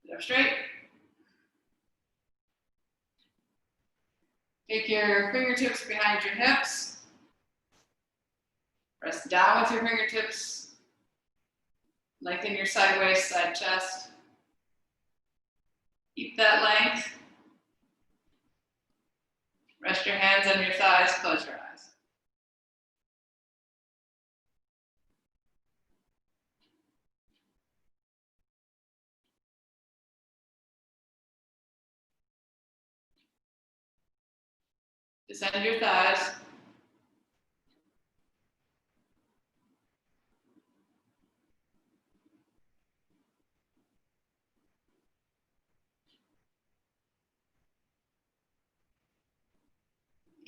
Sit up straight. Take your fingertips behind your hips. Press down with your fingertips. Lengthen your side waist, side chest. Keep that length. Rest your hands on your thighs, close your eyes. Descend your thighs.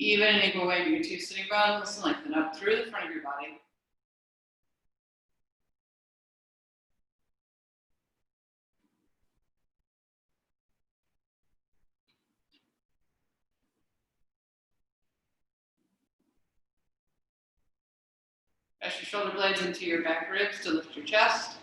Even and equal weight in your two sitting bones, lengthen up through the front of your body. Press your shoulder blades into your back ribs to lift your chest.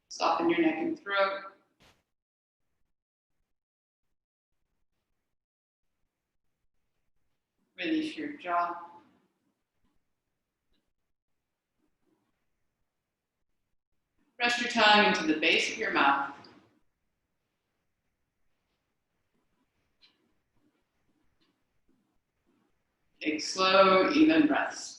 Soften your neck and throat. Release your jaw. Press your tongue into the base of your mouth. Take slow, even breaths.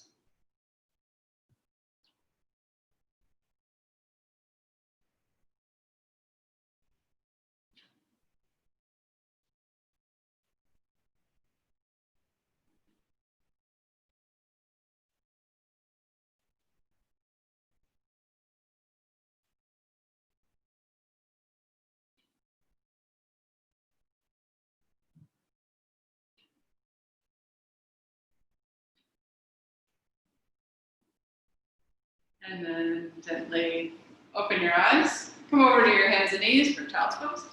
And then gently open your eyes. Come over to your hands and knees for child's pose.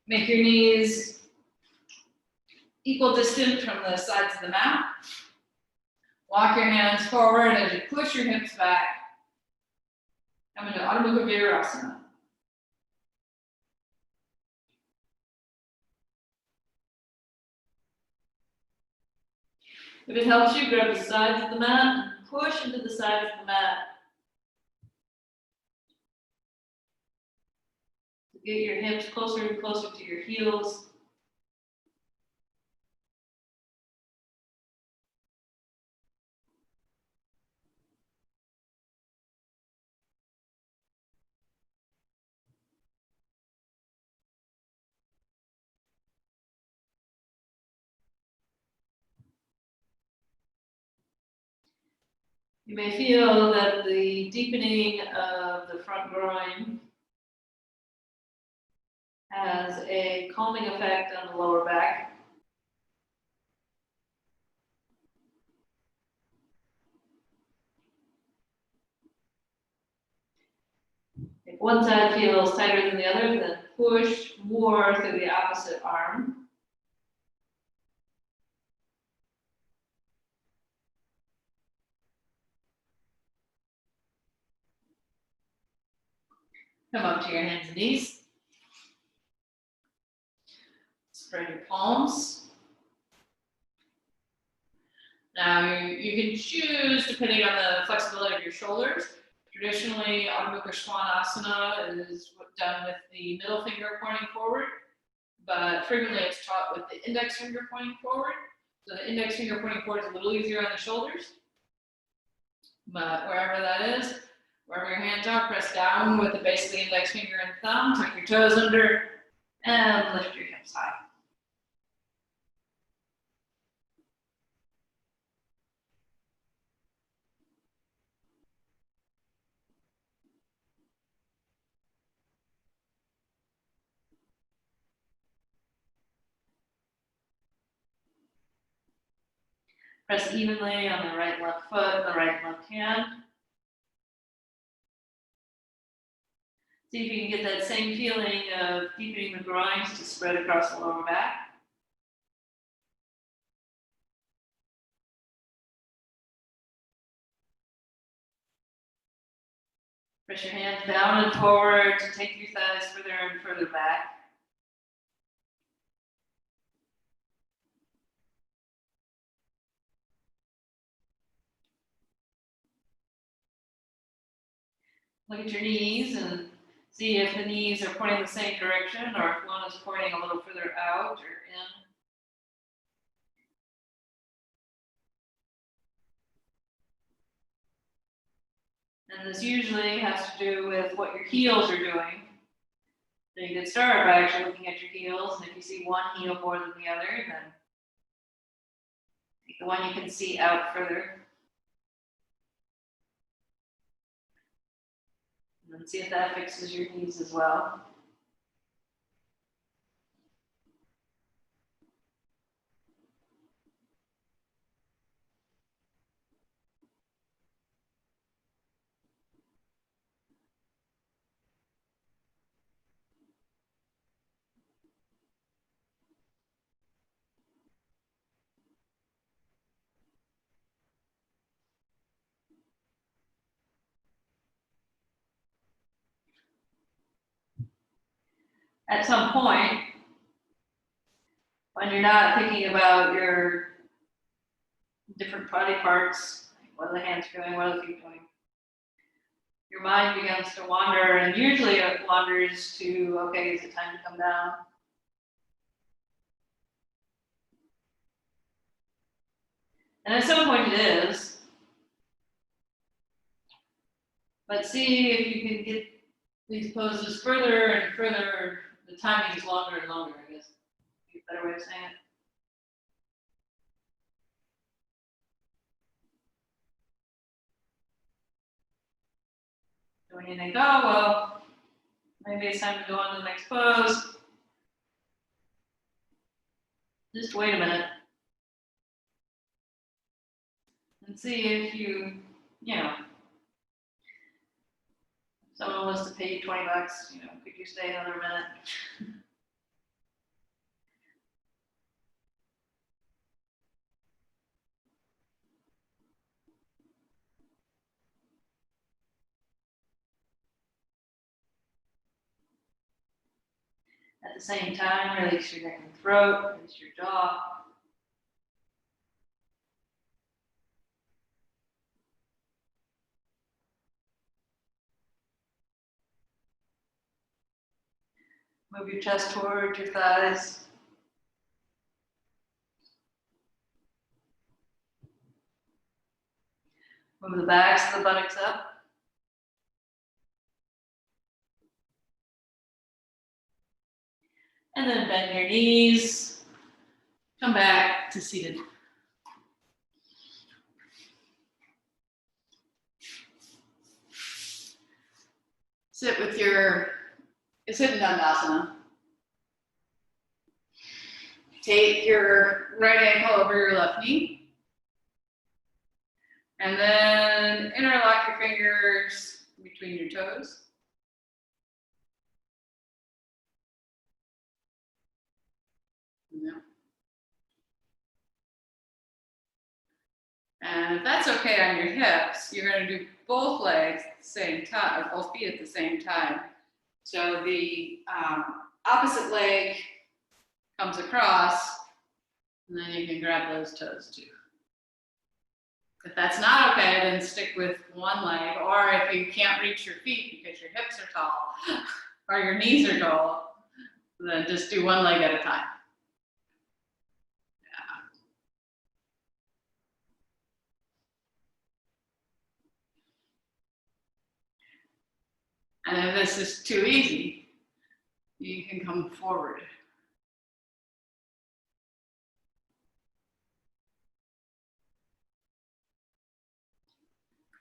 Make your knees equal distance from the sides of the mat. Walk your hands forward as you push your hips back. Come into Adho Mukha Virasana. If it helps you, grab the sides of the mat and push into the sides of the mat. Get your hips closer and closer to your heels. You may feel that the deepening of the front groin has a calming effect on the lower back. If one side feels tighter than the other, then push more through the opposite arm. Come up to your hands and knees. Spread your palms. Now you can choose, depending on the flexibility of your shoulders. Traditionally, Adho Mukha Svanasana is done with the middle finger pointing forward, but frequently it's taught with the index finger pointing forward. So the index finger pointing forward is a little easier on the shoulders, but wherever that is, wherever your hands are, press down with the base of the index finger and thumb, tuck your toes under, and lift your hips high. Press evenly on the right left foot and the right left hand. See if you can get that same feeling of deepening the groins to spread across the lower back. Press your hands down and forward to take your thighs further and further back. Look at your knees and see if the knees are pointing the same direction or if one is pointing a little further out or in. And this usually has to do with what your heels are doing. So you can start by actually looking at your heels, and if you see one heel more than the other, then take the one you can see out further. And then see if that fixes your knees as well. At some point, when you're not thinking about your different body parts, what are the hands doing, what are the feet doing, your mind begins to wander, and usually it wanders to, okay, is it time to come down? And at some point it is. But see if you can get these poses further and further. The timing is longer and longer, I guess. A better way of saying it. So when you think, oh, well, maybe it's time to go on to the next pose, just wait a minute. And see if you know, someone was to pay you $20, could you stay another minute? At the same time, release your neck and throat, release your jaw. Move your chest toward your thighs. Move the backs of the buttocks up. And then bend your knees. Come back to seated. Sit with your sitting Dandasana. Take your right ankle over your left knee. And then interlock your fingers between your toes. Yeah. And if that's okay on your hips, you're going to do both legs at the same time, or both feet at the same time. So the opposite leg comes across, and then you can grab those toes too. If that's not okay, then stick with one leg, or if you can't reach your feet because your hips are tall or your knees are tall, then just do one leg at a time. Yeah. And if this is too easy, you can come forward.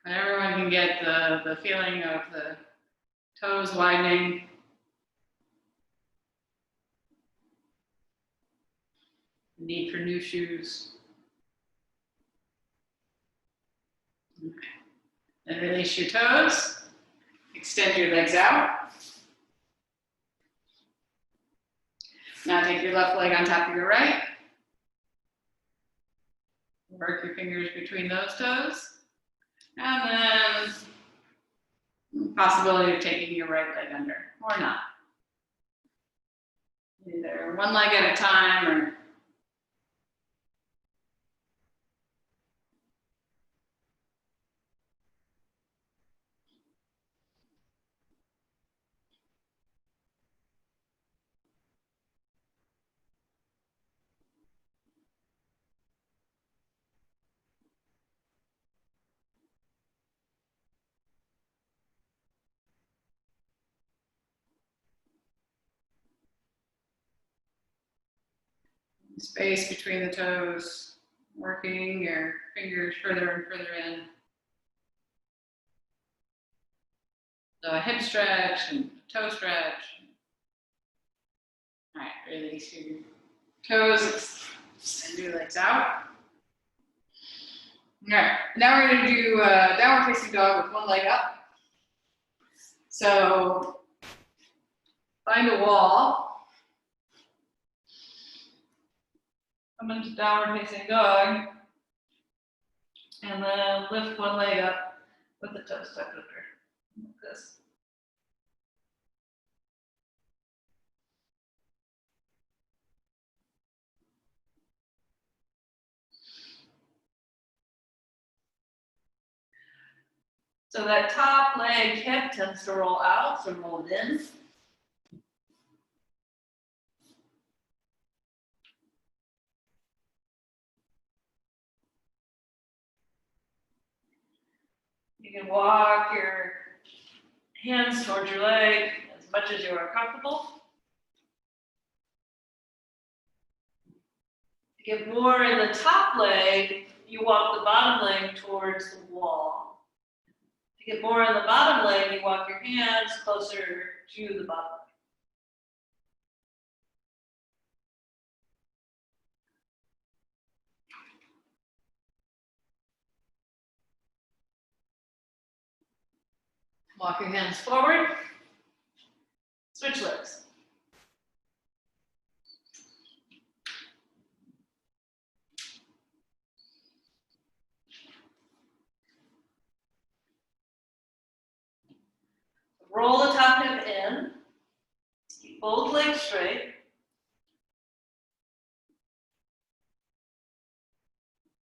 And everyone can get the feeling of the toes widening. The need for new shoes. Okay. Then release your toes. Extend your legs out. take your left leg on top of your right. Work your fingers between those toes. And then possibility of taking your right leg under or not. Either one leg at a time or space between the toes, working your fingers further and further in. So a hip stretch and toe stretch. All right, release your toes, extend your legs out. All right, now we're gonna do downward facing dog with one leg up. So find a wall. Come into downward facing dog. And then lift one leg up with the toes tucked under, like this. So that top leg hip tends to roll out, so roll it in. You can walk your hands towards your leg as much as you are comfortable. To get more in the top leg, you walk the bottom leg towards the wall. To get more in the bottom leg, you walk your hands closer to the bottom leg. Walk your hands forward. Switch legs. Roll the top hip in. Keep both legs straight.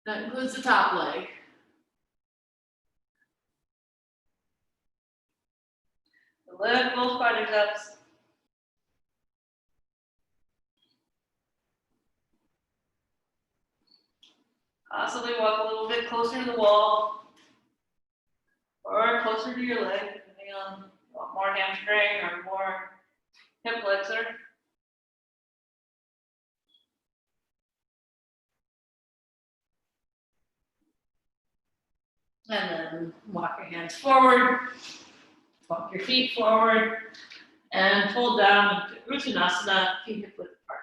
That includes the top leg. Lift both quadriceps. Possibly walk a little bit closer to the wall or closer to your leg, depending on more hamstring or more hip flexor. And then walk your hands forward, walk your feet forward, and fold down into Uttanasana, feet hip width apart.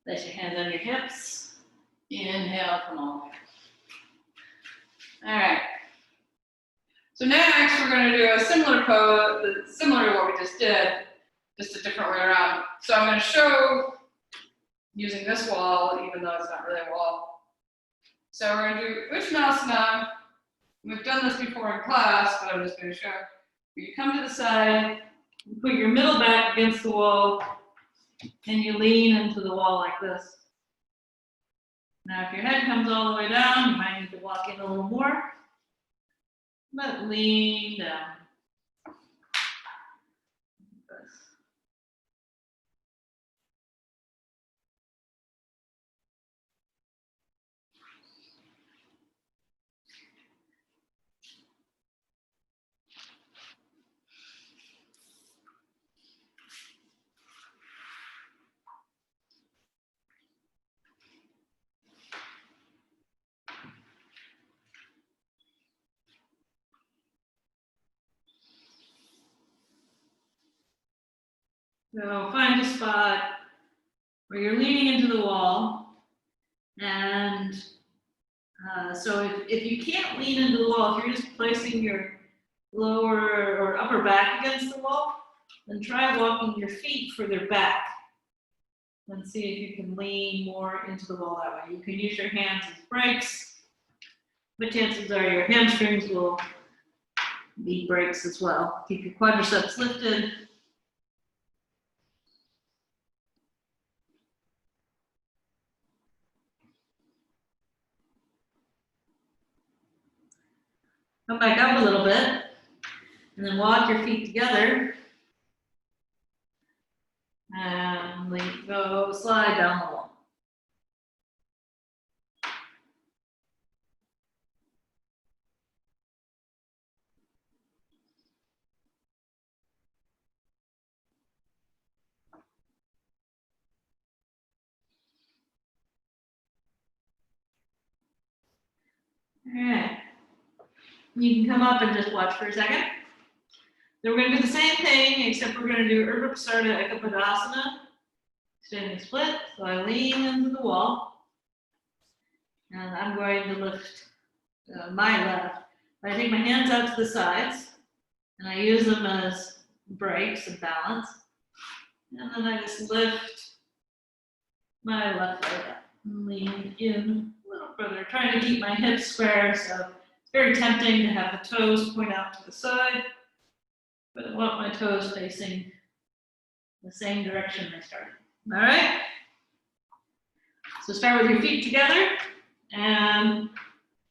Place your hands on your hips. Inhale, come all the way. All right. So next we're going to do a similar pose, similar to what we just did, just a different way around. So I'm going to show using this wall, even though it's not really a wall. So we're going to do Uttanasana. We've done this before in class, but I'm just going to show. You come to the side, you put your middle back against the wall, and you lean into the wall like this. Now, if your head comes all the way down, you might need to walk in a little more, but lean down. Like this. So find a spot where you're leaning into the wall. And so if you can't lean into the wall, if you're just placing your lower or upper back against the wall, then try walking your feet further back. And see if you can lean more into the wall that way. You can use your hands as brakes, but chances are your hamstrings will be brakes as well. Keep your quadriceps lifted. Come back up a little bit, and then walk your feet together. And go slide down the wall. All right. You can come up and just watch for a second. Then we're going to do the same thing, except we're going to do Urdhva Prasarita Ekapadasana, standing split. So I lean into the wall, and I'm going to lift my left. I take my hands out to the sides, and I use them as brakes and balance. And then I just lift my left leg up and lean in a little further, trying to keep my hips square. So it's very tempting to have the toes point out to the side, but I want my toes facing the same direction they started. All right? So start with your feet together and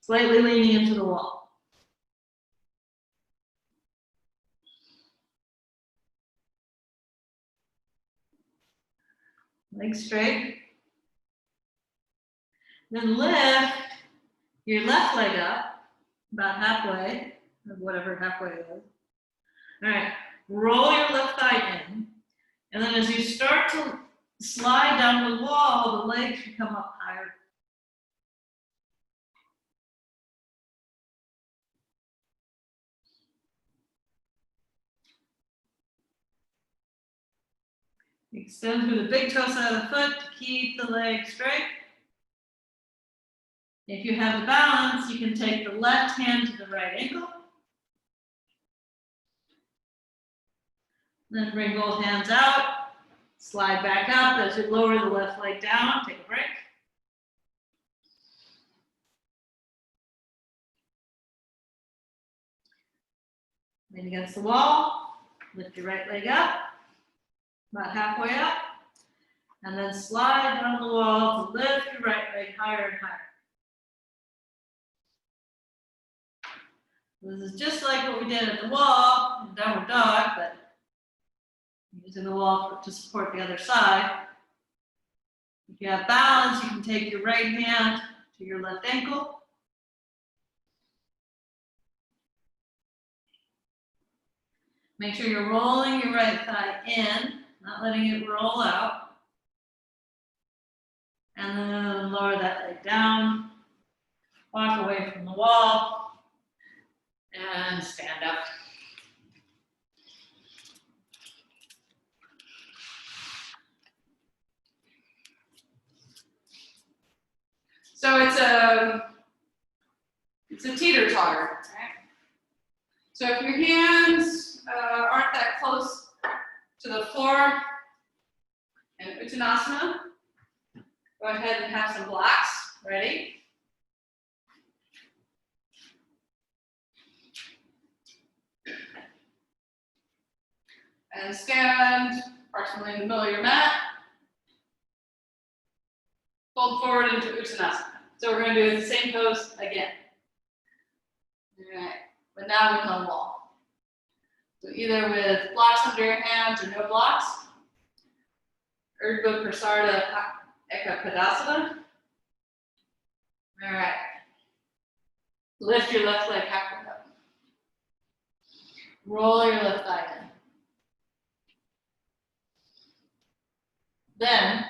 slightly leaning into the wall. Legs straight. Then lift your left leg up about halfway, or whatever halfway is. All right, roll your left thigh in. And then as you start to slide down the wall, the legs should come up higher. Extend through the big toe side of the foot to keep the leg straight. If you have the balance, you can take the left hand to the right ankle. Then bring both hands out, slide back up. As you lower the left leg down, take a break. Lean against the wall, lift your right leg up, about halfway up, and then slide down the wall to lift your right leg higher and higher. This is just like what we did at the wall in downward dog, but using the wall to support the other side. If you have balance, you can take your right hand to your left ankle. Make sure you're rolling your right thigh in, not letting it roll out. And then lower that leg down, walk away from the wall, and stand up. So it's a teeter-totter, right? So if your hands aren't that close to the floor in Uttanasana, go ahead and have some blocks ready. And stand approximately in the middle of your mat. Fold forward into Uttanasana. So we're going to do the same pose again. All right, but now with no wall. So either with blocks under your hands or no blocks. Urdhva Prasarita Ekapadasana. All right. Lift your left leg halfway up. Roll your left thigh in. Then,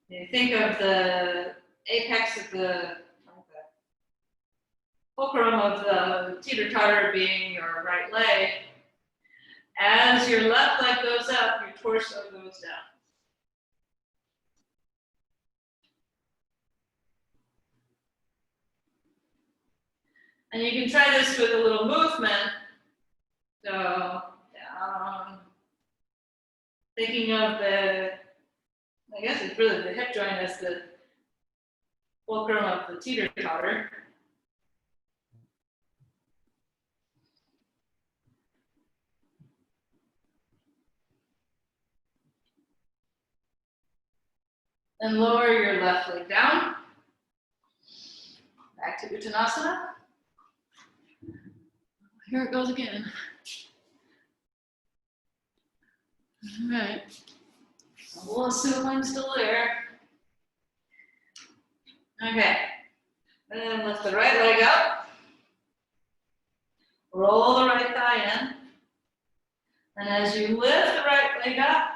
you think of the apex of the fulcrum of the teeter-totter being your right leg. As your left leg goes up, your torso goes down. And you can try this with a little movement. So, down. Thinking of the, I guess it's really the hip joint as the fulcrum of the teeter-totter. Then lower your left leg down. Back to Uttanasana. Here it goes again. All right. We'll assume I'm still there. Okay. And then lift the right leg up. Roll the right thigh in. And as you lift the right leg up,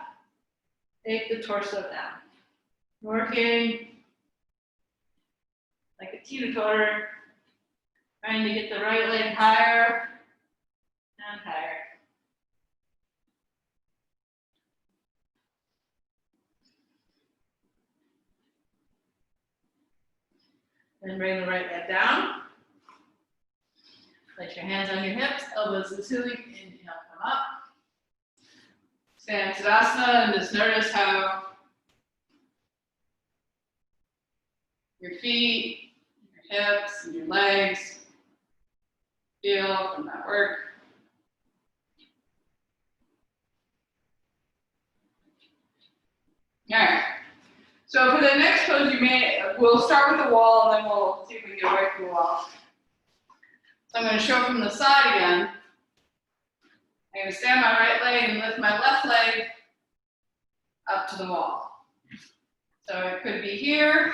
take the torso down. Working like a teeter-totter, trying to get the right leg higher and higher. Then bring the right leg down. Place your hands on your hips, elbows to the ceiling, inhale, come up. Stand Tadasana and just notice how your feet, your hips, and your legs feel from that work. All right. So for the next pose, we'll start with the wall, and then we'll see if we can get away from the wall. So I'm going to show from the side again. I'm going to stand my right leg and lift my left leg up to the wall. So it could be here,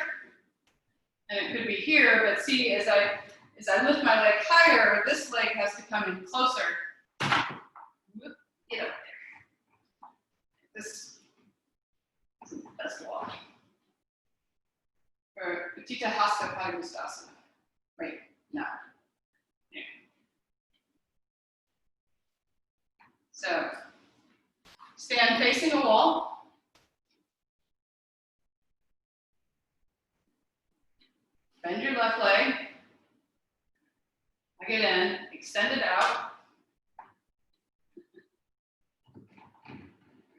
and it could be here, but see, as I lift my leg higher, this leg has to come in closer. Whoop, get up there. This isn't the best wall. Or Utthita Hasta Padangusthasana. Wait, no. Yeah. So, stand facing a wall. Bend your left leg. Plug it in, extend it out. There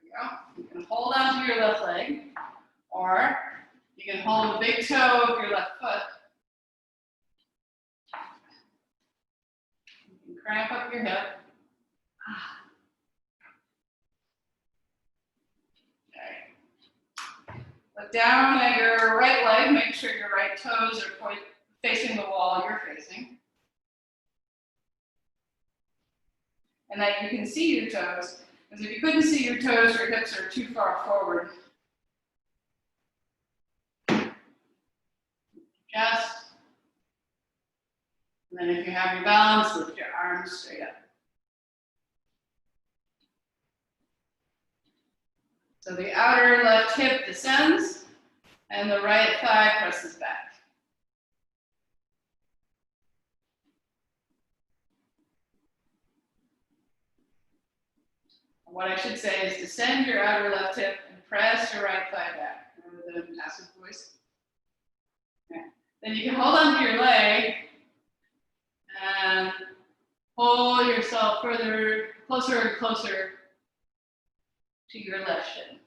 you go. You can hold onto your left leg, or you can hold the big toe of your left foot. You can cramp up your hip. Okay. Look down at your right leg. Make sure your right toes are facing the wall you're facing. And that you can see your toes. Because if you couldn't see your toes, your hips are too far forward. Chest. And then if you have your balance, lift your arms straight up. So the outer left hip descends, and the right thigh presses back. What I should say is descend your outer left hip and press your right thigh back. Remember the passive voice? Okay. Then you can hold onto your leg and pull yourself closer and closer to your left shin.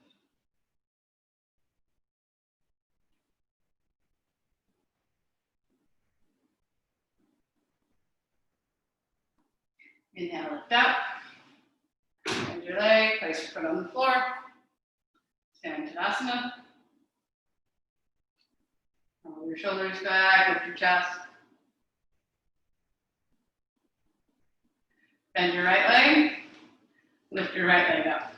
Inhale, lift up. Bend your leg, place your foot on the floor. Stand Tadasana. Roll your shoulders back, lift your chest. Bend your right leg, lift your right leg up.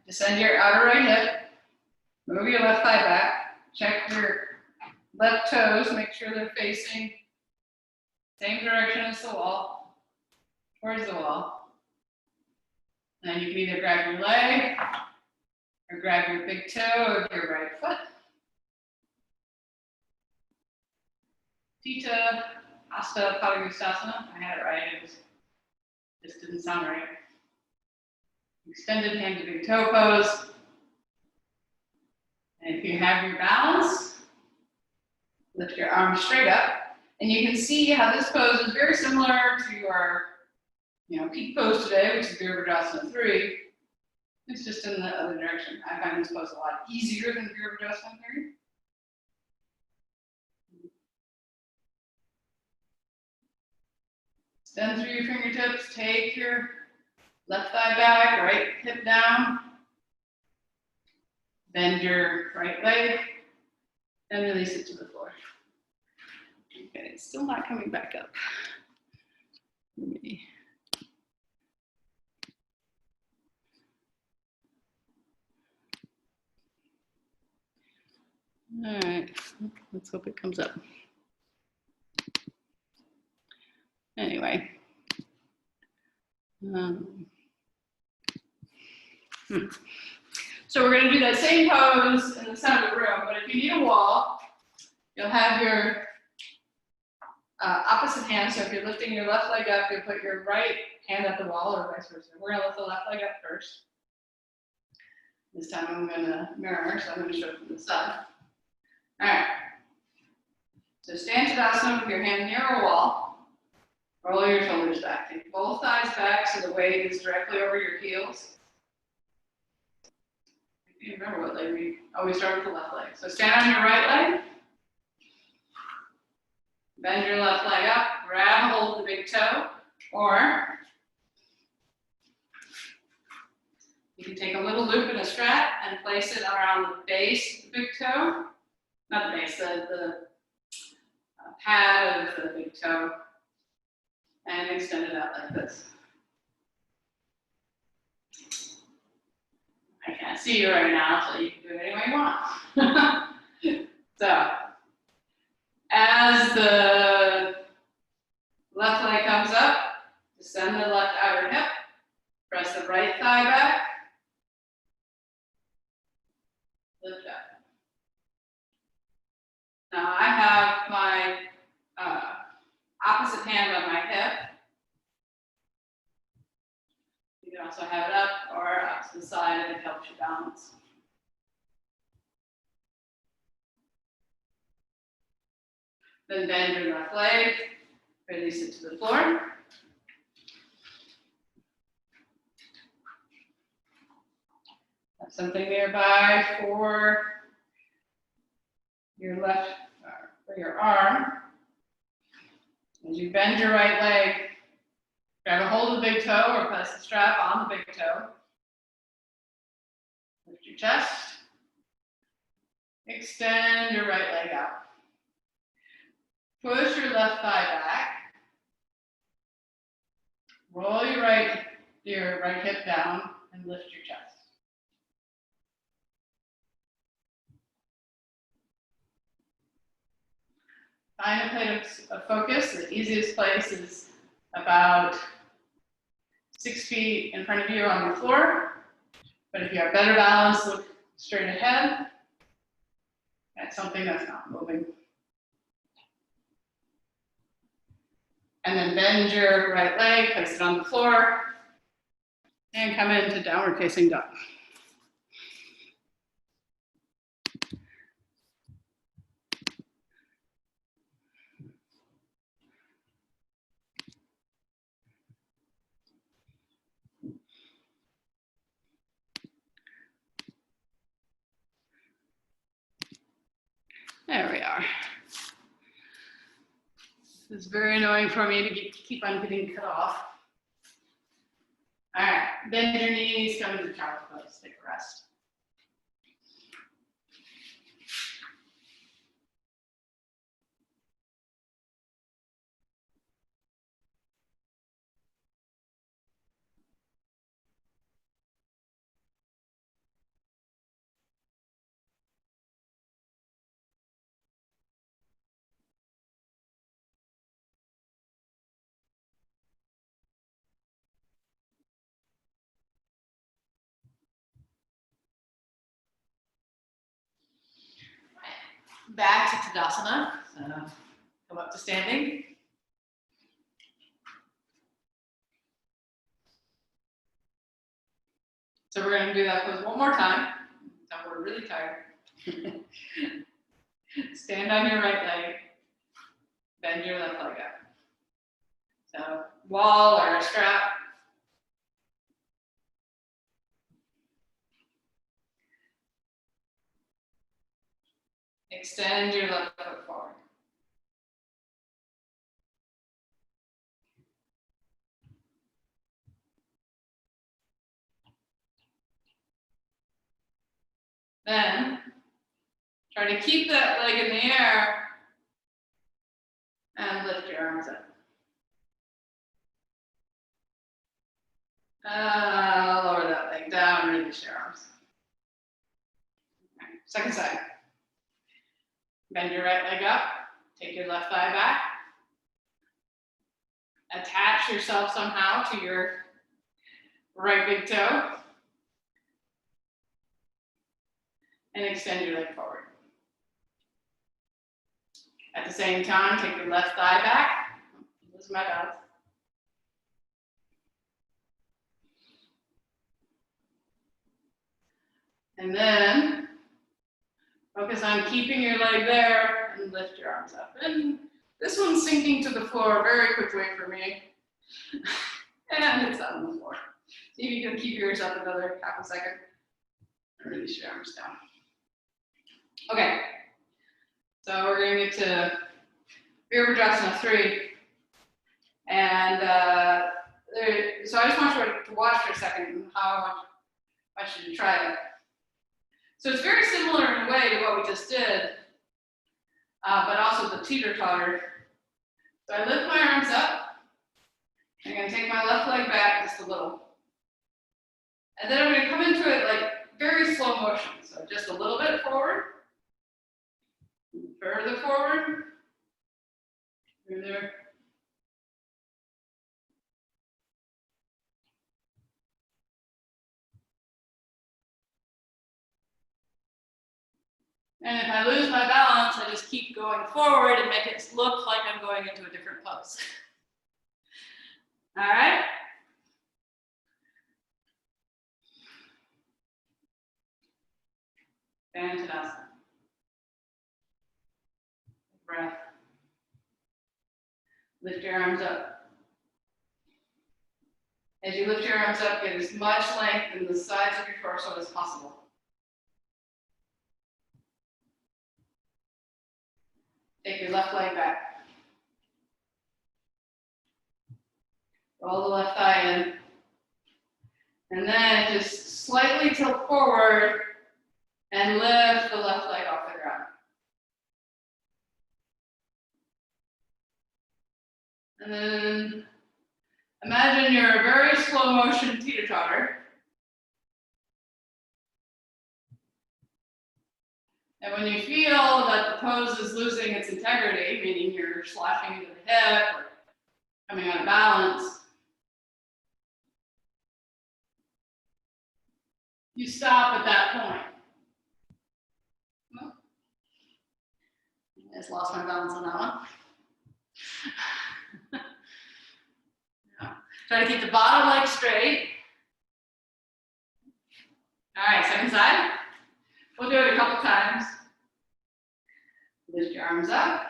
Descend your outer right hip, move your left thigh back, check your left toes, make sure they're facing same direction as the wall, towards the wall. And then you can either grab your leg or grab your big toe of your right foot. Utthita Hasta Padangusthasana. I had it right. It was This didn't sound right. Extended hand to big toe pose. And if you have your balance, lift your arms straight up. And you can see how this pose is very similar to our peak pose today, which is Virabhadrasana 3. It's just in the other direction. I find this pose a lot easier than Virabhadrasana 3. Extend through your fingertips, take your left thigh back, right hip down. Bend your right leg and release it to the floor. Okay, it's still not coming back up. All right, let's hope it comes up. Anyway. So we're going to do that same pose in the center of the room, but if you need a wall, you'll have your opposite hand. So if you're lifting your left leg up, you'll put your right hand at the wall or vice versa. We're going to lift the left leg up first. This time I'm going to mirror, so I'm going to show it from the side. All right. So stand Tadasana with your hand near a wall. Roll your shoulders back. Take both thighs back so the weight is directly over your heels. I can't remember what leg we always start with the left leg. So stand on your right leg. Bend your left leg up. Grab hold of the big toe. Or you can take a little loop in a strap and place it around the base of the big toe. Not the base, the pad of the big toe. And extend it out like this. I can't see you right now, so you can do it any way you want. So, as the left leg comes up, descend the left outer hip, press the right thigh back, lift up. Now I have my opposite hand on my hip. You can also have it up or up to the side if it helps you balance. Then bend your left leg, release it to the floor. Have something nearby for your left, for your arm. As you bend your right leg, grab a hold of the big toe or press the strap on the big toe. Lift your chest. Extend your right leg out. Push your left thigh back. Roll your right hip down and lift your chest. Find a place of focus. The easiest place is about 6 feet in front of you on the floor. But if you have better balance, look straight ahead at something that's not moving. And then bend your right leg, place it on the floor, and come into downward facing dog. There we are. This is very annoying for me to keep on getting cut off. All right, bend your knees, come into child's pose, take a rest. Back to Tadasana, so come up to standing. So we're gonna do that pose one more time. So we're really tired. Stand on your right leg, bend your left leg up. So wall or a strap. Extend your left foot forward. Then try to keep that leg in the air and lift your arms up. Lower that leg down, release your arms. Okay. Second side. Bend your right leg up, take your left thigh back. Attach yourself somehow to your right big toe. And extend your leg forward. At the same time, take your left thigh back. This is my balance. And then focus on keeping your leg there and lift your arms up. And this one's sinking to the floor very quickly for me. And it's on the floor. See if you can keep yours up another half a second. And release your arms down. Okay. So we're going to get to Virabhadrasana 3. And so I just want you to watch for a second and how I want you to try it. So it's very similar in a way to what we just did, but also the teeter-totter. So I lift my arms up. I'm going to take my left leg back just a little. And then I'm going to come into it like very slow motion. So just a little bit forward, further forward, further. And if I lose my balance, I just keep going forward and make it look like I'm going into a different pose. All right? Fantastic. Breath. Lift your arms up. As you lift your arms up, get as much length in the sides of your torso as possible. Take your left leg back. Roll the left thigh in. And then just slightly tilt forward and lift the left leg off the ground. And then imagine you're a very slow motion teeter-totter. And when you feel that the pose is losing its integrity, meaning you're slashing into the hip or coming out of balance, you stop at that point. Well, I just lost my balance on that one. Yeah. Try to keep the bottom leg straight. All right, second side. We'll do it a couple times. Lift your arms up.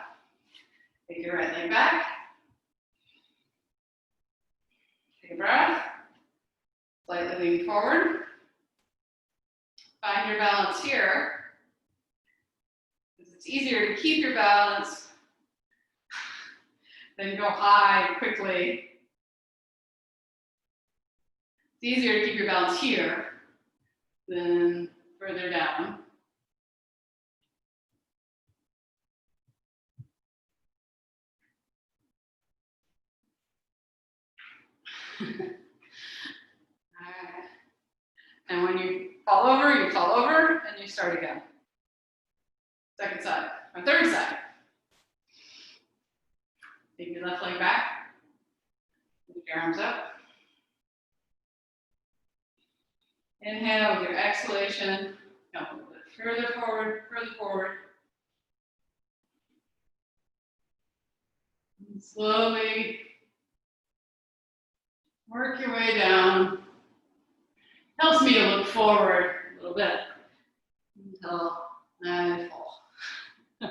Take your right leg back. Take a breath. Slightly lean forward. Find your balance here. It's easier to keep your balance than go high quickly. It's easier to keep your balance here than further down. All right. And when you fall over, and you start again. Second side, or third side. Take your left leg back. Lift your arms up. Inhale with your exhalation. Come a little bit further forward, further forward. And slowly work your way down. Helps me to look forward a little bit until I fall. Good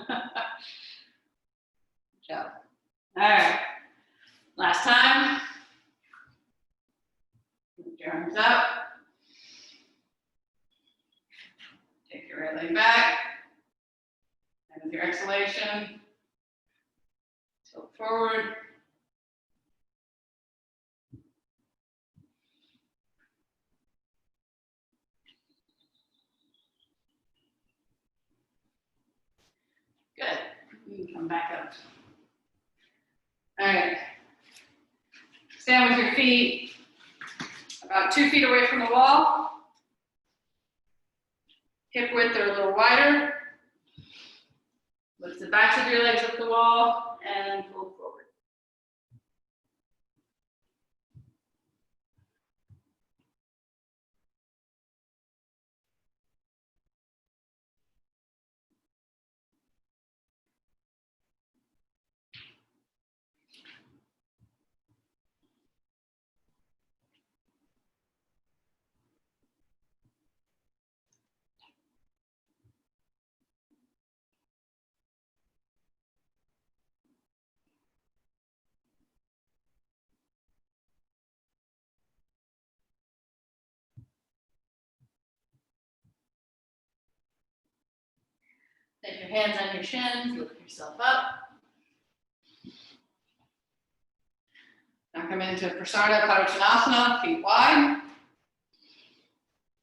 job. All right. Last time. Lift your arms up. Take your right leg back. And with your exhalation, tilt forward. Good. You can come back up. All right. Stand with your feet about 2 feet away from the wall. Hip width are a little wider. Lift the backs of your legs up the wall and pull forward. Take your hands on your shins, lift yourself up. Now come into Prasarna Padottanasana, feet wide.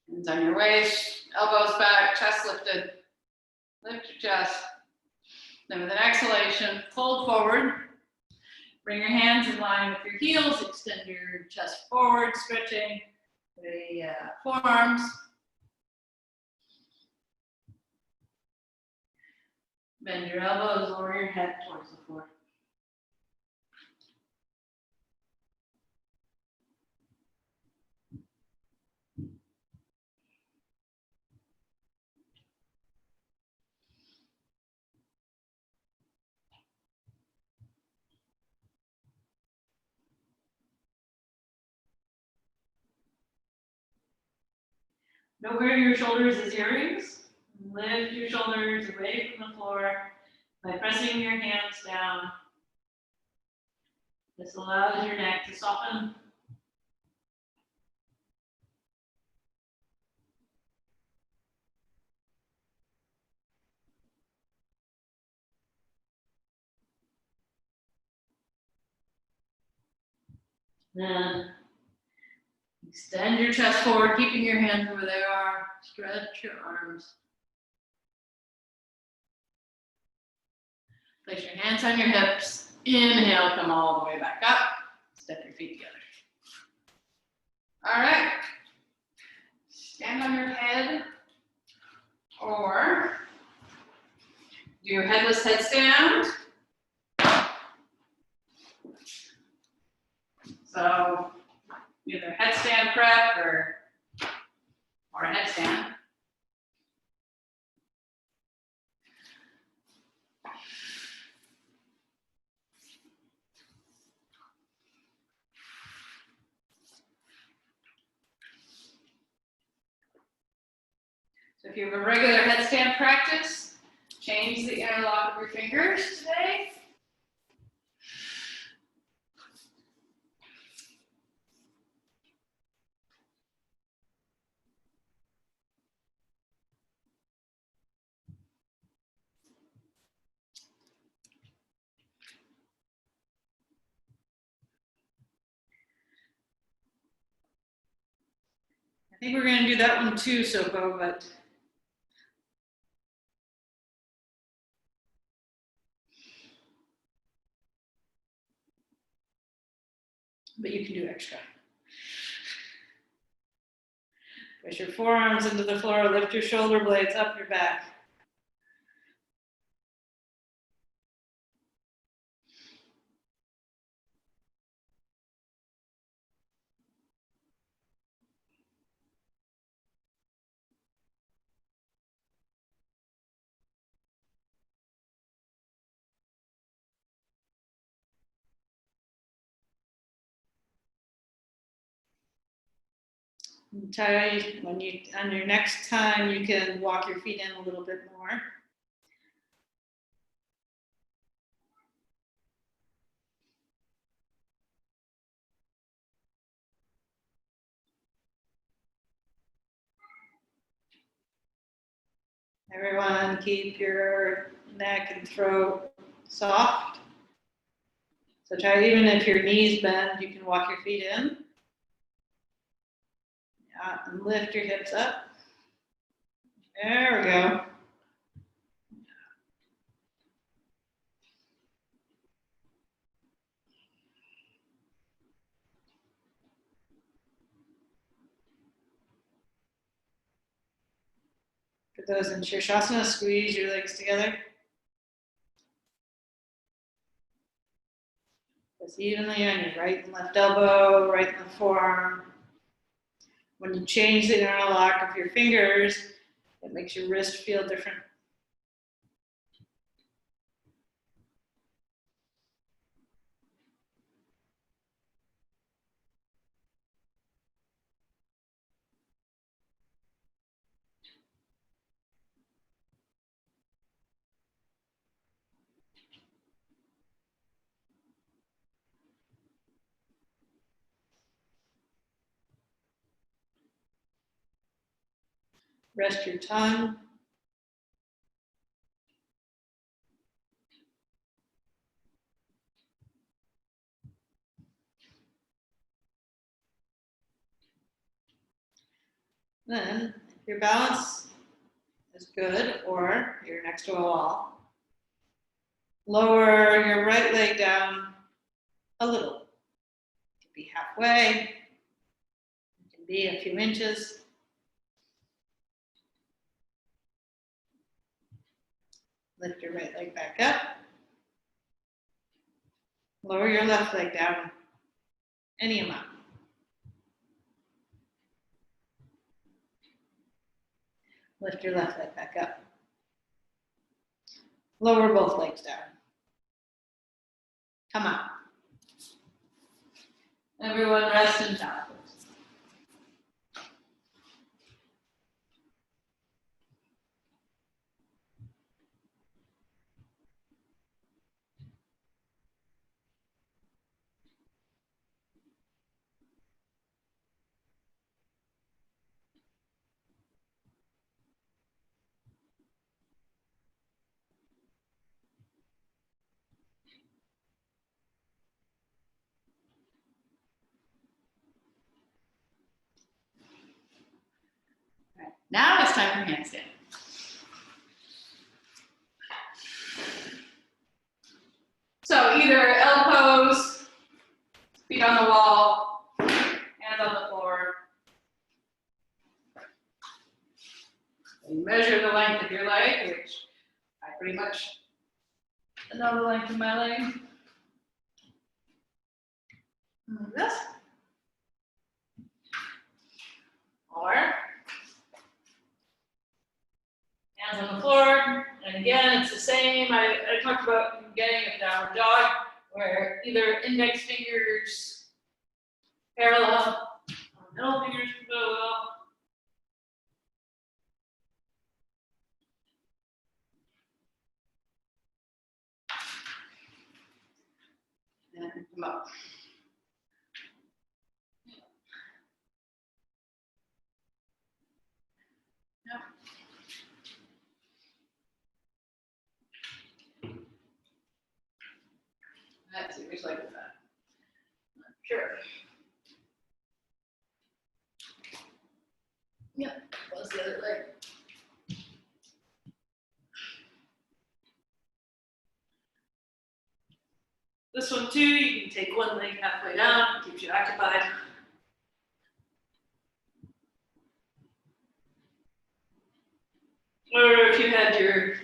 Hands on your waist, elbows back, chest lifted. Lift your chest. Then with an exhalation, fold forward. Bring your hands in line with your heels, extend your chest forward, stretching the forearms. Bend your elbows, lower your head towards the floor. Don't wear your shoulders as earrings. Lift your shoulders away from the floor by pressing your hands down. This allows your neck to soften. Then extend your chest forward, keeping your hands where they are. Stretch your arms. Place your hands on your hips. Inhale, come all the way back up. Step your feet together. All right. Stand on your head or do your headless headstand. So either headstand prep or a headstand. So if you have a regular headstand practice, change the interlock of your fingers today. I think we're going to do that one too, Soko, but you can do extra. Push your forearms into the floor, lift your shoulder blades up your back. Try when you, on your next time, you can walk your feet in a little bit more. Everyone, keep your neck and throat soft. So try, even if your knees bend, you can walk your feet in. Yeah, and lift your hips up. There we go. For those in Shirshasana, squeeze your legs together. Just evenly on your right and left elbow, right and left forearm. When you change the interlock of your fingers, it makes your wrist feel different. Rest your tongue. Then, if your balance is good or you're next to a wall, lower your right leg down a little. It can be halfway, it can be a few inches. Lift your right leg back up. Lower your left leg down any amount. Lift your left leg back up. Lower both legs down. Come on. Everyone rest in childhood. Right. Now it's time for handstand. So either L pose, feet on the wall, hands on the floor. You measure the length of your leg, which I pretty much know the length of my leg. Like this. Or hands on the floor. And again, it's the same. I talked about getting a downward dog, where either index fingers parallel, middle fingers parallel. And come up. Yep. That's serious like that. Sure. Yep. Close the other leg. This one too, you can take one leg halfway down, keeps you occupied. Or if you had your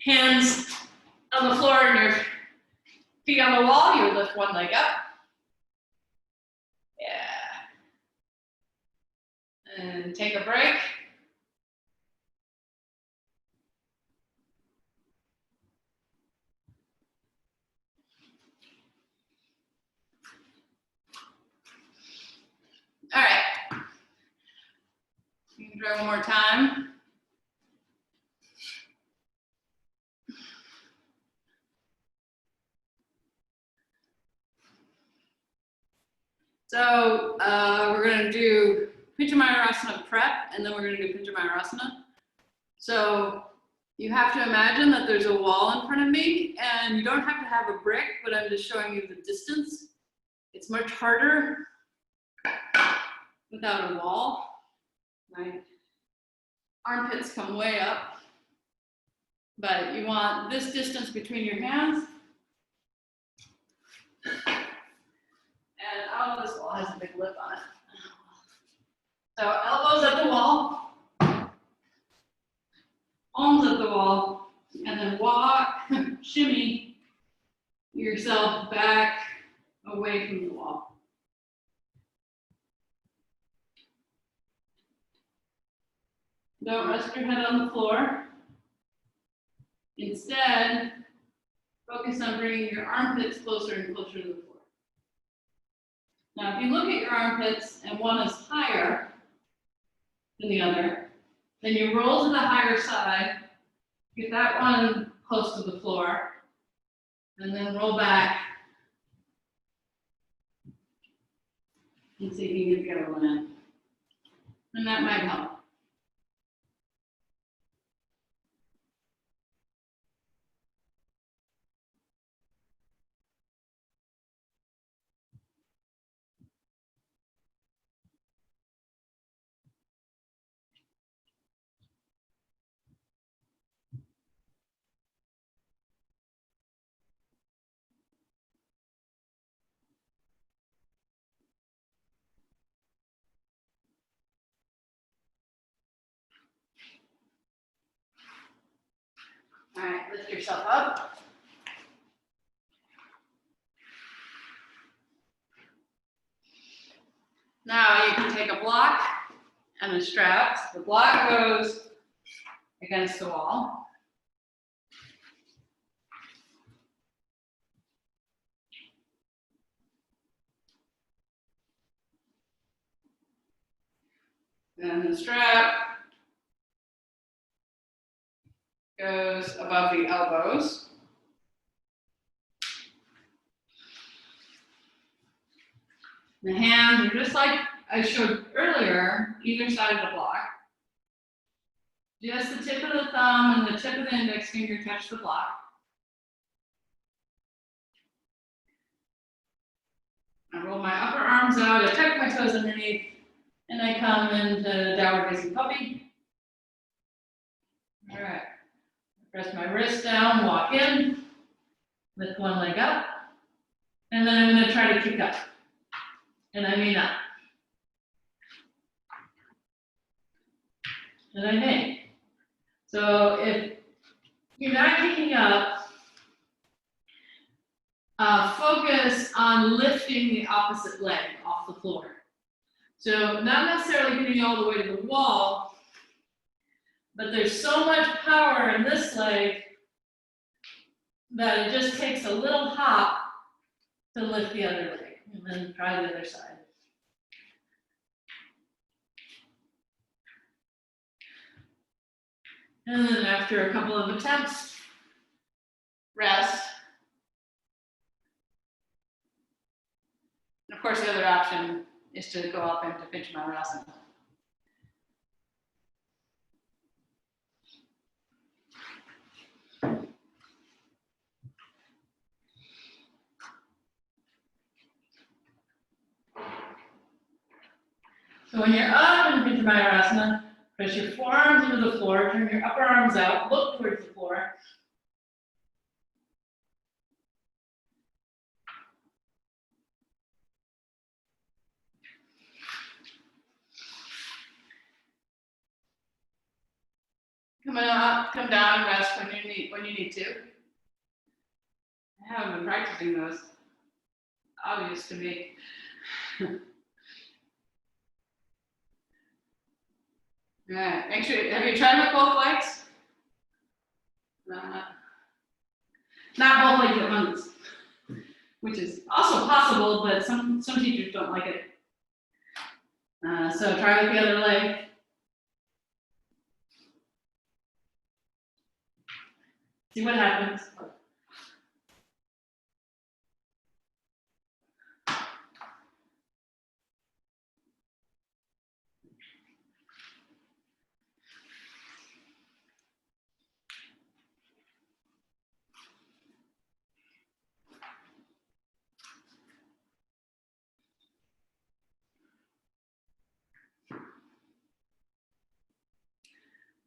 hands on the floor and your feet on the wall, you would lift one leg up. Yeah. And take a break. All Try one more time. So we're going to do Pinchamayurasana prep, and then we're going to do Pinchamayurasana. So you have to imagine that there's a wall in front of me, and you don't have to have a brick, but I'm just showing you the distance. It's much harder without a wall. My armpits come way up, but you want this distance between your hands. And oh, this wall has a big lip on it. So elbows at the wall, palms at the wall, and then walk, shimmy yourself back away from the wall. Don't rest your head on the floor. Instead, focus on bringing your armpits closer and closer to the floor. Now, if you look at your armpits and one is higher than the other, then you roll to the higher side, get that one close to the floor, and then roll back and see if you can get the other one in. And that might help. All right, lift yourself up. Now you can take a block and a strap. The block goes against the wall. And the strap goes above the elbows. The hands are just like I showed earlier, either side of the block. Just the tip of the thumb and the tip of the index finger touch the block. I roll my upper arms out, I tuck my toes underneath, and I come into downward facing puppy. All right. Press my wrist down, walk in, lift one leg up, and then I'm going to try to kick up. And I may not. And I may. So if you're not kicking up, focus on lifting the opposite leg off the floor. So not necessarily getting all the way to the wall, but there's so much power in this leg that it just takes a little hop to lift the other leg. And then try the other side. And then after a couple of attempts, rest. And of course, the other option is to go up into Pinchamayurasana. So when you're up in Pinchamayurasana, press your forearms into the floor, turn your upper arms out, look towards the floor. Come up, come down, rest when you need to. I haven't been practicing those. Obvious to me. All right, make sure, have you tried with both legs? Not both legs at once, which is also possible, but some teachers don't like it. So try with the other leg. See what happens.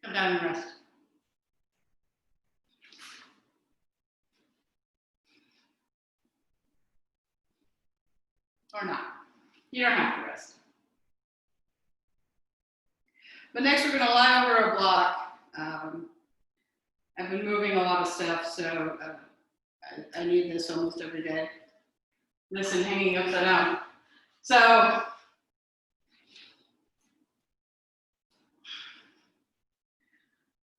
Come down and rest. Or not. You don't have to rest. But next we're going to lie over a block. I've been moving a lot of stuff, so I need this almost every day. This and hanging upside down. So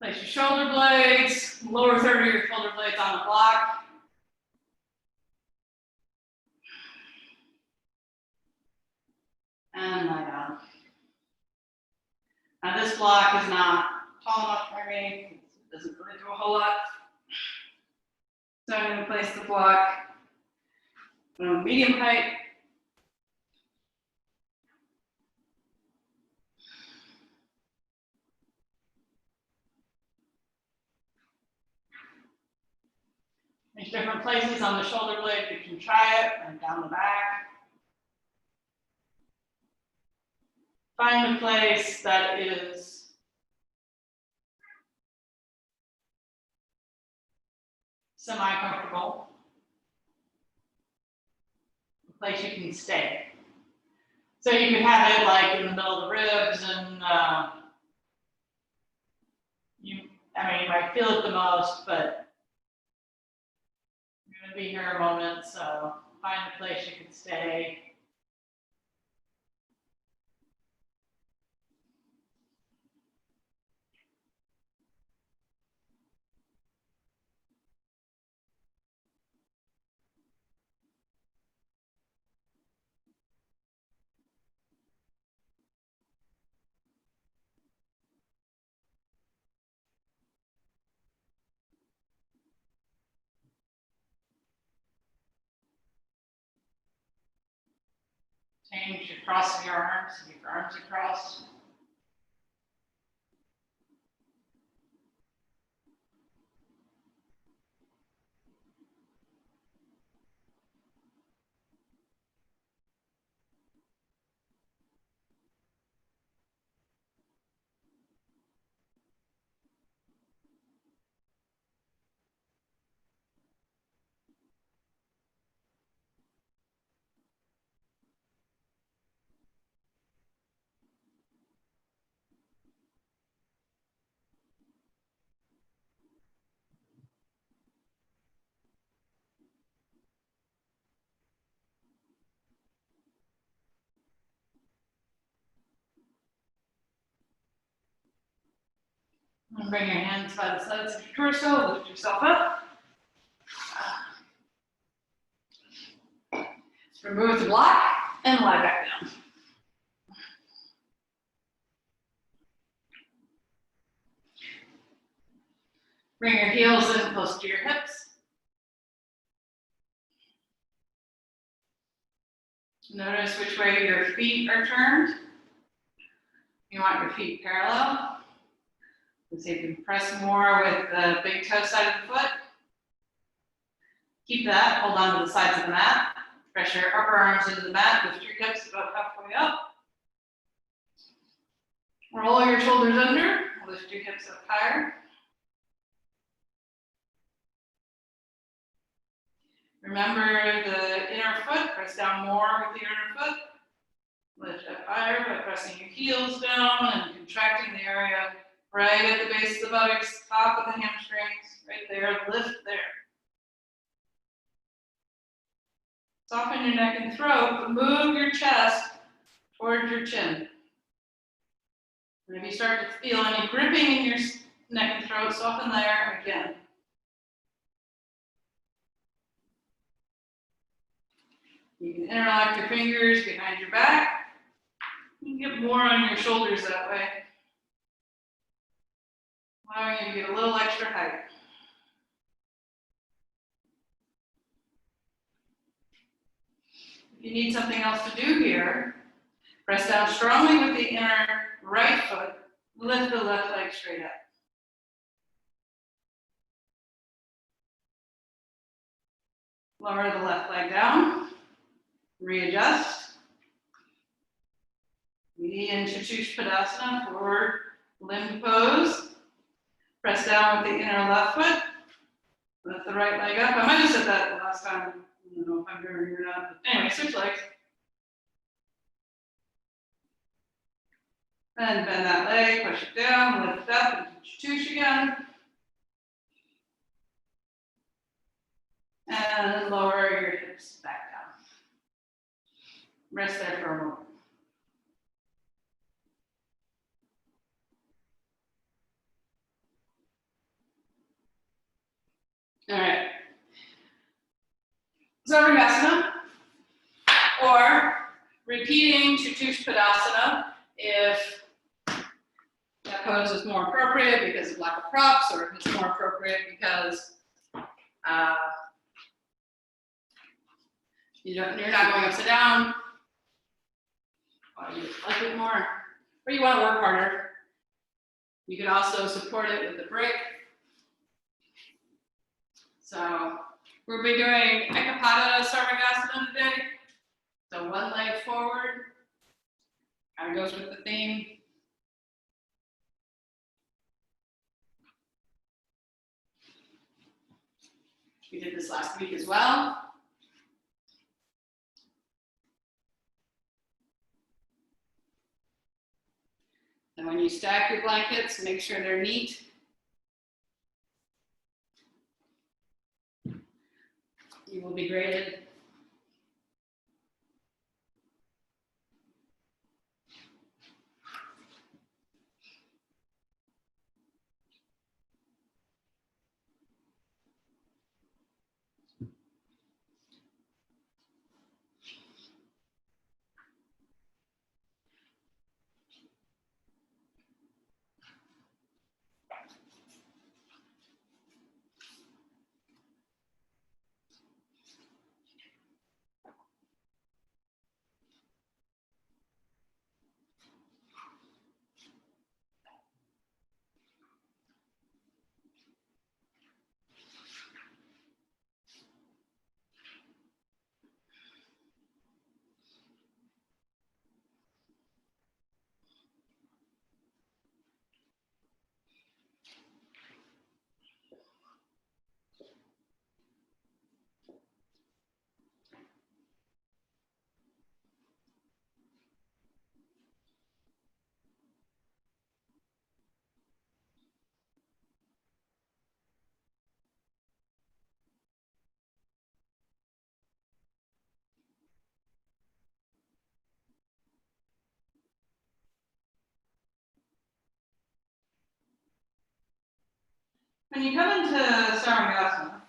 place your shoulder blades, lower third of your shoulder blades on the block. And lie down. Now this block is not tall enough for me. It doesn't really do a whole lot. So I'm going to place the block medium height. There's different places on the shoulder blade you can try it, and down the back. Find a place that is semi-comfortable, a place you can stay. So you can have it like in the middle of the ribs, and you might feel it the most, but you're going to be here a moment, so find a place you can stay. Change your crossing your arms, keep your arms across. And bring your hands by the sides of your torso, lift yourself up. Remove the block and lie back down. Bring your heels in close to your hips. Notice which way your feet are turned. You want your feet parallel. So you can press more with the big toe side of the foot. Keep that, hold on to the sides of the mat. Press your upper arms into the mat, lift your hips about halfway up. Roll your shoulders under, lift your hips up higher. Remember the inner foot, press down more with the inner foot. Lift up higher by pressing your heels down and contracting the area right at the base of the buttocks, top of the hamstrings, right there, lift there. Soften your neck and throat, but move your chest towards your chin. And if you start to feel any gripping in your neck and throat, soften there again. You can interlock your fingers behind your back. You can get more on your shoulders that way, allowing you to get a little extra height. you need something else to do here, press down strongly with the inner right foot, lift the left leg straight up. Lower the left leg down, readjust. We into Padasana, forward limb pose. Press down with the inner left foot, lift the right leg up. I might have said that the last time, I don't know if I'm doing it or not, but anyway, switch legs. And bend that leg, push it down, lift up, and tush again. And lower your hips back down. Rest there for a moment. All right. Sarvangasana, or repeating Padasana if that pose is more appropriate because of lack of props, or if it's more appropriate because you're not going upside down, or you like it more, or you want to work harder. You can also support it with a brick. So we'll be doing Ekapada Sarvangasana today. So one leg forward, kind of goes with the theme. We did this last week as well. And when you stack your blankets, make sure they're neat. You will be graded. When you come into Sarvangasana,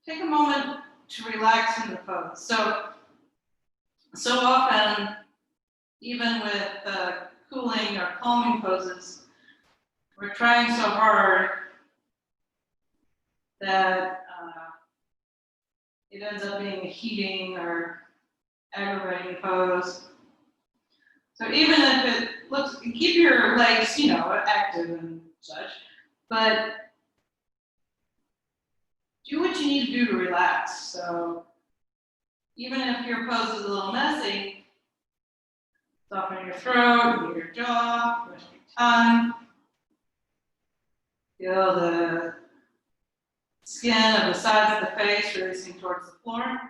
take a moment to relax in the pose. So often, even with cooling or calming poses, we're trying so hard that it ends up being a heating or aggravating pose. So even if it looks, keep your legs, active and such, but do what you need to do to relax. So even if your pose is a little messy, soften your throat, move your jaw, rest your tongue. Feel the skin of the sides of the face releasing towards the floor.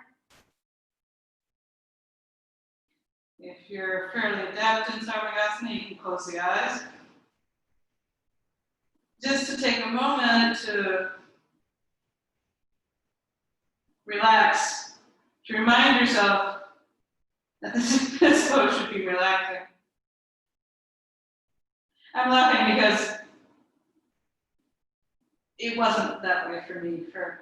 If you're fairly adept in Sarvangasana, you can close the eyes. Just to take a moment to relax, to remind yourself that this pose should be relaxing. I'm laughing because it wasn't that way for me for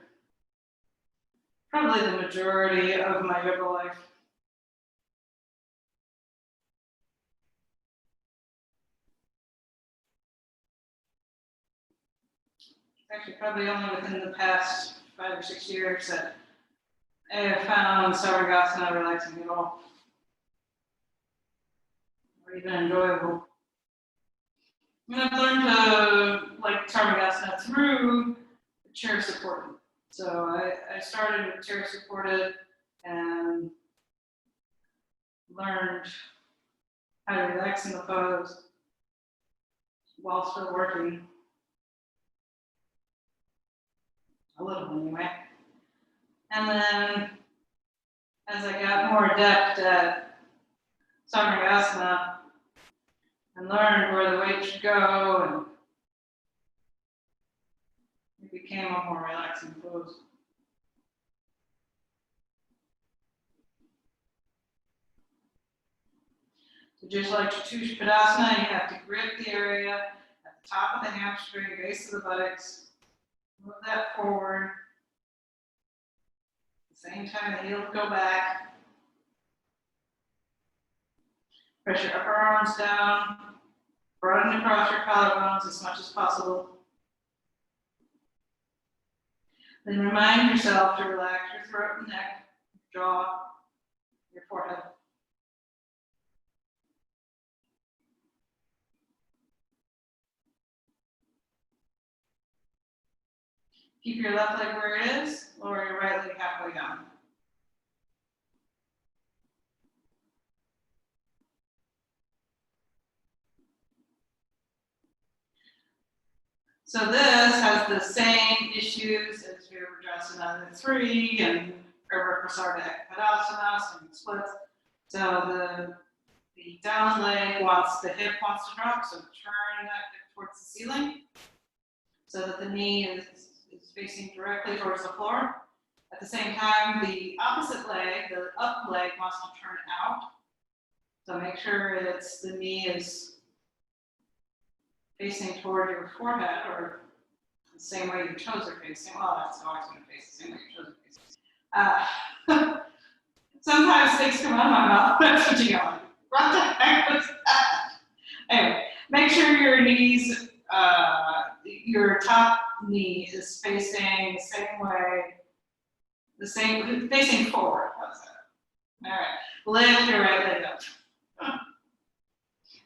probably the majority of my yoga life. actually probably only within the past 5 or 6 years that I have found Sarvangasana relaxing at all, or even enjoyable. And I've learned to like Sarvangasana through chair supported. So I started with chair supported and learned how to relax in the pose while still working. A little anyway. And then as I got more adept at Sarvangasana and learned where the weight should go, and it became a more relaxing pose. So just like Padasana, you have to grip the area at the top of the hamstring, base of the buttocks, move that forward. At the same time, the heels go back. Press your upper arms down, broaden across your collarbones as much as possible. Then remind yourself to relax your throat and neck, your jaw, your forehead. Keep your left leg where it is, lower your right leg halfway down. So this has the same issues as Virabhadrasana 3 and Urdhva Padasana, same splits. So the down leg the hip wants to drop, so turn that hip towards the ceiling so that the knee is facing directly towards the floor. At the same time, the opposite leg, the up leg, wants to turn out. So make sure the knee is facing toward your forehead, or the same way your toes are facing. Well, that's always going to face the same way your toes are facing. Sometimes things come out of my mouth, that's what you got. What the heck was that? Anyway, make sure your knees, your top knee is facing the same way, facing forward. How's that? All right, lift your right leg up.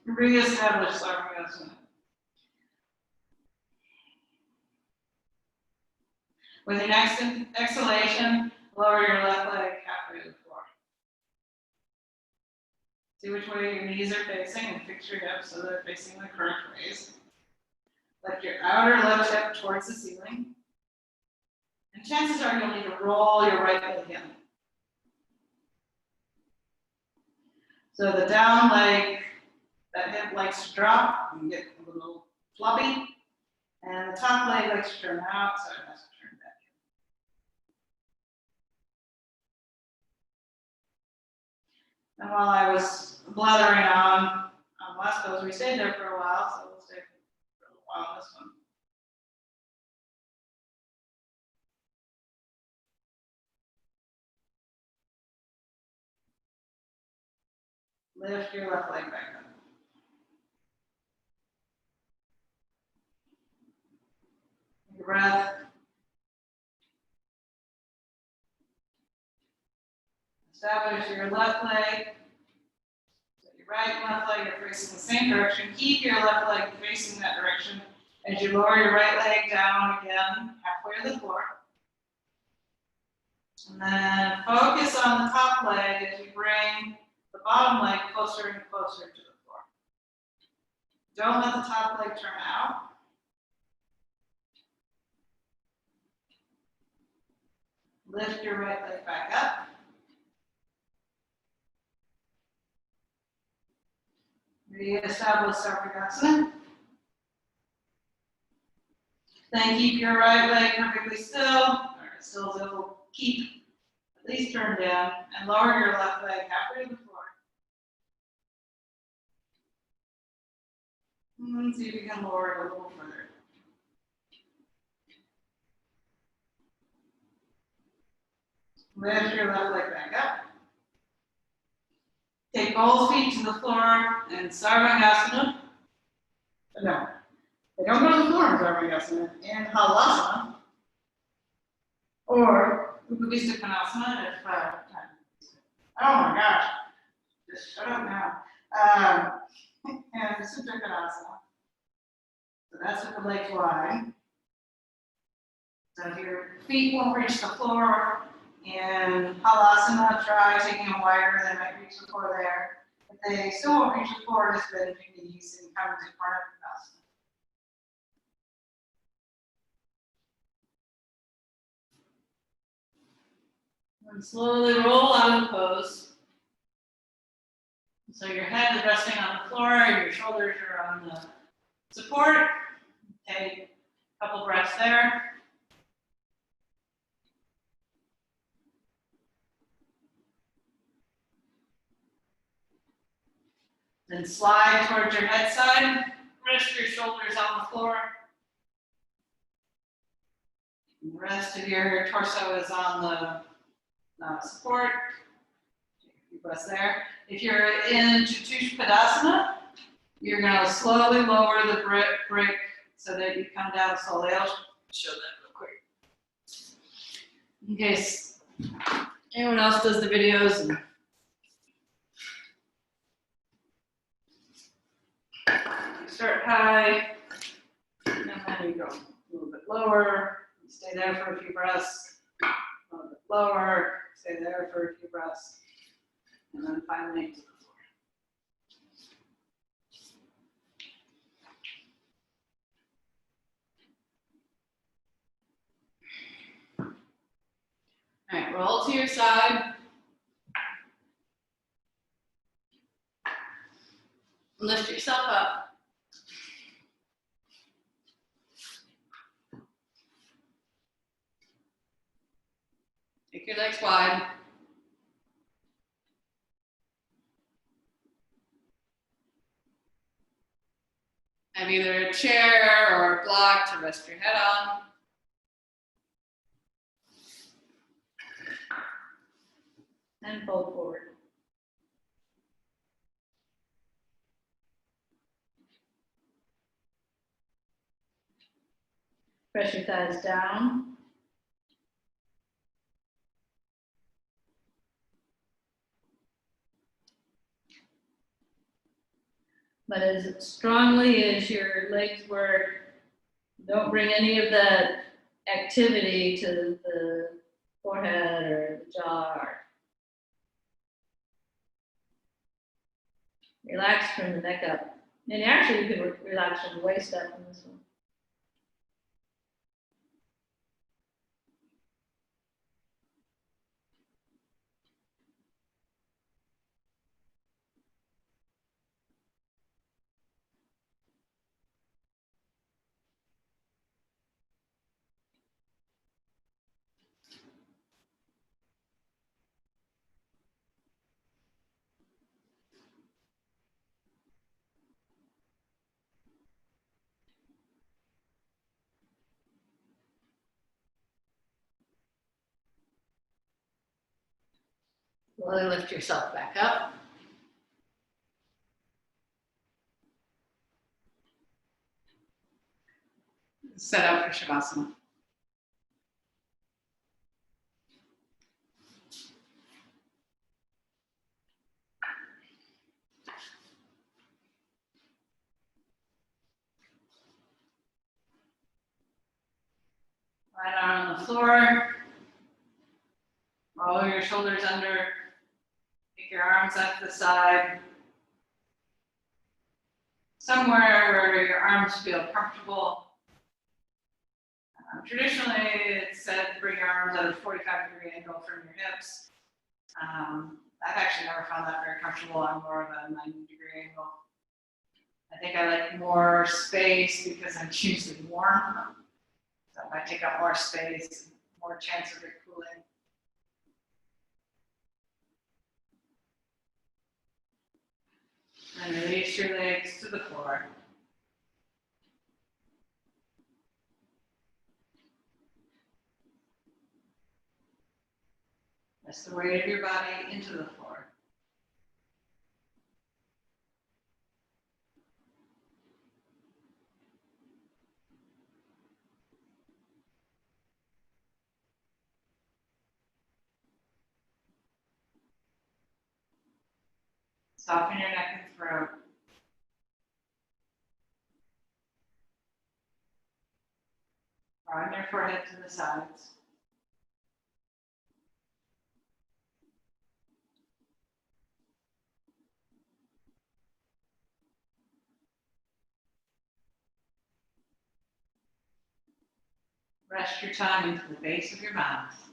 Reestablish Sarvangasana. With your next exhalation, lower your left leg halfway to the floor. See which way your knees are facing and fix your hips so they're facing the correct ways. Lift your outer left hip towards the ceiling. And chances are you'll need to roll your right leg in. So the down leg, that hip likes to drop and get a little floppy. And the top leg likes to turn out, so it has to turn back in. And while I was blathering on last pose, we stayed there for a while, so we'll stay for a little while on this one. Lift your left leg back up. Take a breath. Establish your left leg. So your right and left leg are facing the same direction. Keep your left leg facing that direction as you lower your right leg down again, halfway to the floor. And then focus on the top leg as you bring the bottom leg closer and closer to the floor. Don't let the top leg turn out. Lift your right leg back up. Reestablish Sarvangasana. Then keep your right leg perfectly still, or still as it will keep at least turned down, and lower your left leg halfway to the floor. And see if you can lower it a little further. Lift your left leg back up. Take both feet to the floor and Sarvangasana. No. They don't go to the floor in Dharmayasana and Halasana. Or Upavista Konasana if, oh my gosh, just shut up now. And Supta Konasana. So that's with the legs wide. So if your feet won't reach the floor, in Halasana, try taking them wider, they might reach the floor there. If they still won't reach the floor, just bend your knees and come to Prana Konasana. and slowly roll out of the pose. So your head is resting on the floor and your shoulders are on the support. Take a couple breaths there. Then slide towards your head side. Rest your shoulders on the floor. And the rest of your torso is on the support. Take a few breaths there. If you're in Chatuspadasana, you're going to slowly lower the brick so that you come down slowly. I'll show that real quick. In case anyone else does the videos. And you start high, and then you go a little bit lower. You stay there for a few breaths. A little bit lower. Stay there for a few breaths. And then finally to the floor. All right, roll to your side. Lift yourself up. Take your legs wide. Have either a chair or a block to rest your head on. And fold forward. Press your thighs down. But as strongly as your legs work, don't bring any of that activity to the forehead or the jaw. Relax from the neck up. And actually you can relax from the waist up in this one. Slowly lift yourself back up. Set up for Shavasana. Right arm on the floor. Roll your shoulders under. Take your arms up to the side. Somewhere where your arms feel comfortable. Traditionally, it's said to bring your arms at a 45-degree angle from your hips. I've actually never found that very comfortable. I'm more of a 90-degree angle. I think I like more space because I'm usually warm. So if I take up more space, more chance of it cooling. And release your legs to the floor. Press the weight of your body into the floor. Soften your neck and throat. Broaden your forehead to the sides. Rest your tongue into the base of your mouth.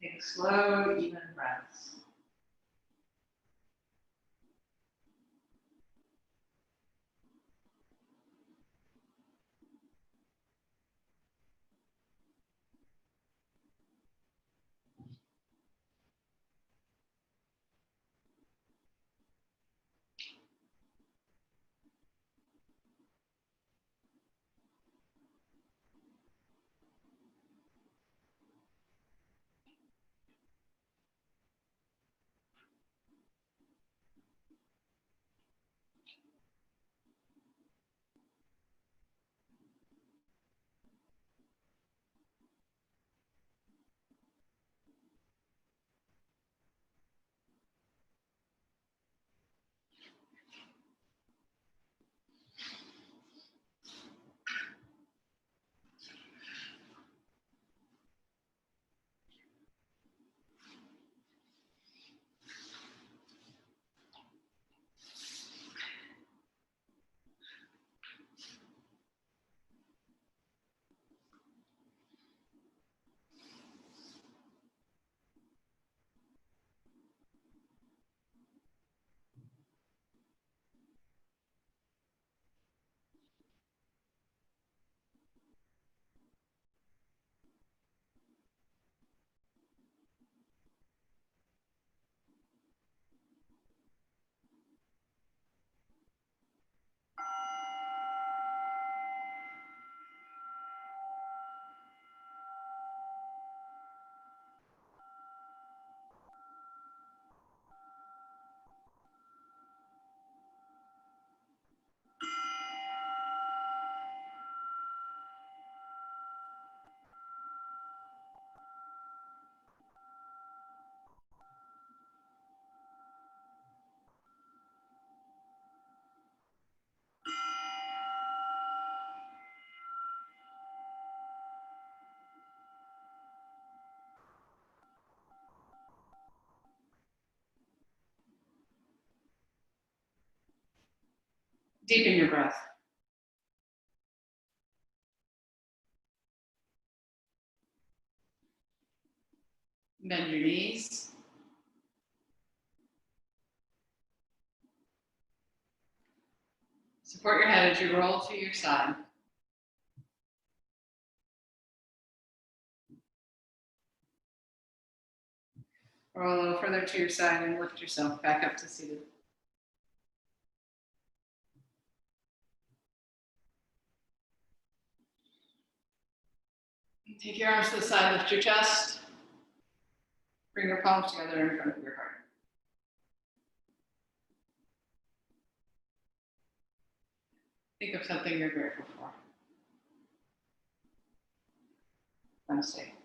Take slow, even breaths. Deepen your breath. Bend your knees. Support your head as you roll to your side. Roll a little further to your side and lift yourself back up to seated. Take your arms to the side, lift your chest. Bring your palms together in front of your heart. Think of something you're grateful for. Namaste.